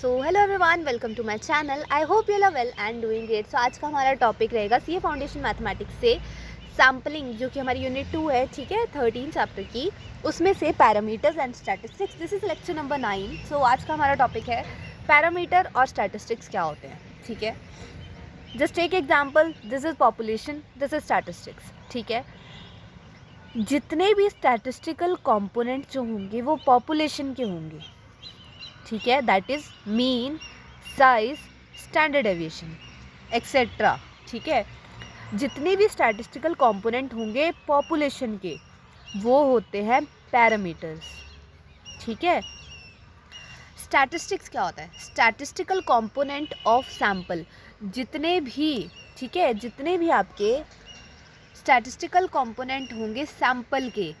So hello everyone, welcome to my channel. I hope you are well and doing great. So आज का हमारा topic रहेगा CA foundation mathematics से sampling, जो कि हमारी यूनिट 2 है, ठीक है, 13 चैप्टर की, उसमें से parameters and statistics. This is lecture number 9। सो आज का हमारा टॉपिक है पैरामीटर और स्टैटिस्टिक्स क्या होते हैं, ठीक है। Just take example, this is population, this is statistics, ठीक है। जितने भी स्टैटिस्टिकल कंपोनेंट जो होंगे वो पॉपुलेशन के होंगे, ठीक है। That is mean, size, standard deviation etcetera, ठीक है। जितने भी स्टैटिस्टिकल कंपोनेंट होंगे पॉपुलेशन के, वो होते हैं पैरामीटर्स, ठीक है। स्टैटिस्टिक्स क्या होता है? Statistical component of sample. जितने भी, ठीक है, जितने भी आपके स्टैटिस्टिकल कंपोनेंट होंगे सैंपल के,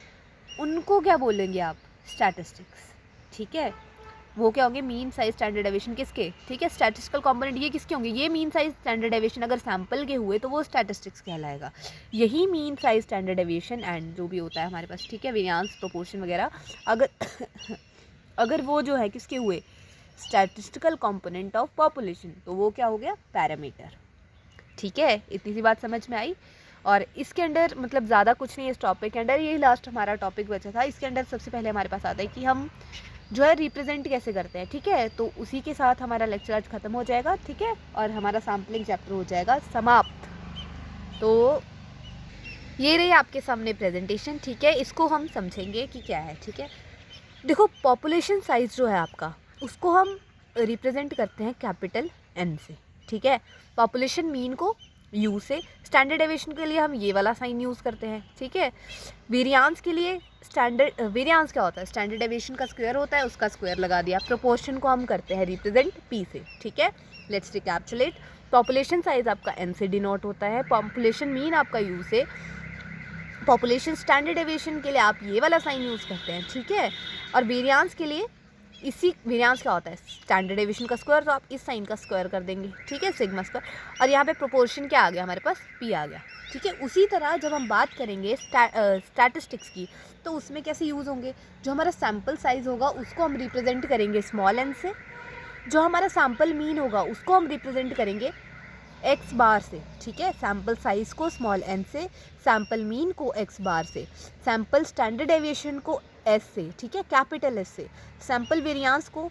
उनको क्या बोलेंगे आप? स्टैटिस्टिक्स, ठीक है। वो क्या होंगे? मीन, साइज, स्टैंडर्ड डेविएशन किसके, ठीक है। स्टैटिस्टिकल कंपोनेंट ये किसके होंगे? ये मीन, साइज, स्टैंडर्ड डेविएशन अगर सैंपल के हुए तो वो स्टैटिस्टिक्स कहलाएगा। यही mean, size, standard deviation and जो भी होता है हमारे पास, ठीक है, वेरिएंस, प्रोपोर्शन वगैरह, अगर अगर वो जो है किसके हुए? स्टैटिस्टिकल कंपोनेंट ऑफ पॉपुलेशन, तो वो क्या हो गया? पैरामीटर, ठीक है। इतनी सी बात समझ में आई। और इसके अंदर मतलब ज़्यादा कुछ नहीं है इस टॉपिक के अंदर, यही लास्ट हमारा टॉपिक बचा था। इसके अंदर सबसे पहले हमारे पास आता है कि हम जो है रिप्रेजेंट कैसे करते हैं, ठीक है। तो उसी के साथ हमारा लेक्चर आज ख़त्म हो जाएगा, ठीक है, और हमारा सैम्पलिंग चैप्टर हो जाएगा समाप्त। तो ये रही आपके सामने प्रेजेंटेशन, ठीक है। इसको हम समझेंगे कि क्या है, ठीक है। देखो, पॉपुलेशन साइज जो है आपका, उसको हम रिप्रेजेंट करते हैं कैपिटल एन से, ठीक है। पॉपुलेशन मीन को यू से, स्टैंडर्ड डेविएशन के लिए हम ये वाला साइन यूज़ करते हैं, ठीक है। वेरिएंस के लिए स्टैंडर्ड वेरिएंस क्या होता है? स्टैंडर्ड डेविएशन का स्क्वायर होता है, उसका स्क्वायर लगा दिया। प्रोपोर्शन को हम करते हैं रिप्रेजेंट पी से, ठीक है। Let's recapitulate. पॉपुलेशन साइज आपका एन से डिनोट होता है, पॉपुलेशन मीन आपका यू से, पॉपुलेशन स्टैंडर्ड डेविएशन के लिए आप ये वाला साइन यूज़ करते हैं, ठीक है। और वेरिएंस के लिए इसी, वेरिएंस क्या होता है? स्टैंडर्ड डेविएशन का स्क्वायर, तो आप इस साइन का स्क्वायर कर देंगे, ठीक है, सिग्मा स्क्वायर। और यहाँ पे प्रोपोर्शन क्या आ गया हमारे पास? पी आ गया, ठीक है। उसी तरह जब हम बात करेंगे स्टैटिस्टिक्स की, तो उसमें कैसे यूज़ होंगे? जो हमारा सैम्पल साइज होगा उसको हम रिप्रेजेंट करेंगे स्मॉल एन से, जो हमारा सैम्पल मीन होगा उसको हम रिप्रेजेंट करेंगे एक्स बार से, ठीक है। सैम्पल साइज को स्मॉल एन से, सैम्पल मीन को एक्स बार से, सैम्पल स्टैंडर्ड डेविएशन को एस से, ठीक है, कैपिटल एस से, सैम्पल वेरिएंस को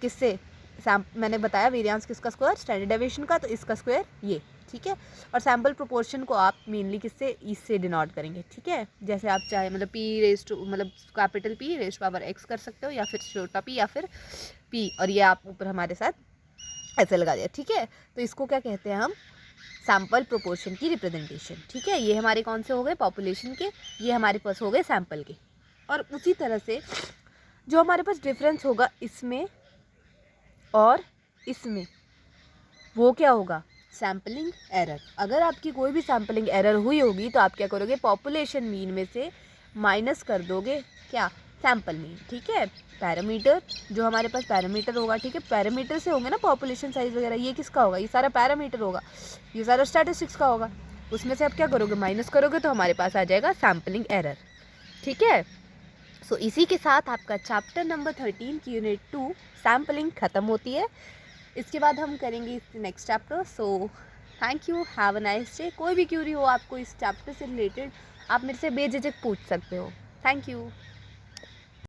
किससे? मैंने बताया वेरिएंस किसका स्क्वायर? स्टैंडर्ड डेविएशन का, तो इसका स्क्वायर ये, ठीक है। और सैम्पल प्रोपोर्शन को आप मेनली किससे? इससे डिनोट करेंगे, ठीक है। जैसे आप चाहे मतलब पी रेस्ट मतलब capital P rest power x कर सकते हो, या फिर छोटा पी, या फिर पी, और ये आप ऊपर हमारे साथ ऐसे लगा दिया, ठीक है। तो इसको क्या कहते हैं हम? सैम्पल प्रोपोर्शन की रिप्रेजेंटेशन, ठीक है। ये हमारे कौन से हो गए? पॉपुलेशन के। ये हमारे पास हो गए सैम्पल के। और उसी तरह से जो हमारे पास डिफरेंस होगा इसमें और इसमें, वो क्या होगा? Sampling error. अगर आपकी कोई भी सैम्पलिंग एरर हुई होगी तो आप क्या करोगे? पॉपुलेशन मीन में से माइनस कर दोगे क्या? सैम्पल मीन, ठीक है। पैरामीटर, जो हमारे पास पैरामीटर होगा, ठीक है, पैरामीटर से होंगे ना पॉपुलेशन साइज वगैरह, ये किसका होगा? ये सारा पैरामीटर होगा, ये सारा स्टैटिस्टिक्स का होगा। उसमें से आप क्या करोगे? माइनस करोगे, तो हमारे पास आ जाएगा सैम्पलिंग एरर, ठीक है। सो इसी के साथ आपका चैप्टर नंबर 13 की यूनिट 2 सैम्पलिंग ख़त्म होती है। इसके बाद हम करेंगे next chapter. So thank you, have a nice day. कोई भी क्यूरी हो आपको इस चैप्टर से रिलेटेड, आप मेरे से बेझिझक पूछ सकते हो। Thank you.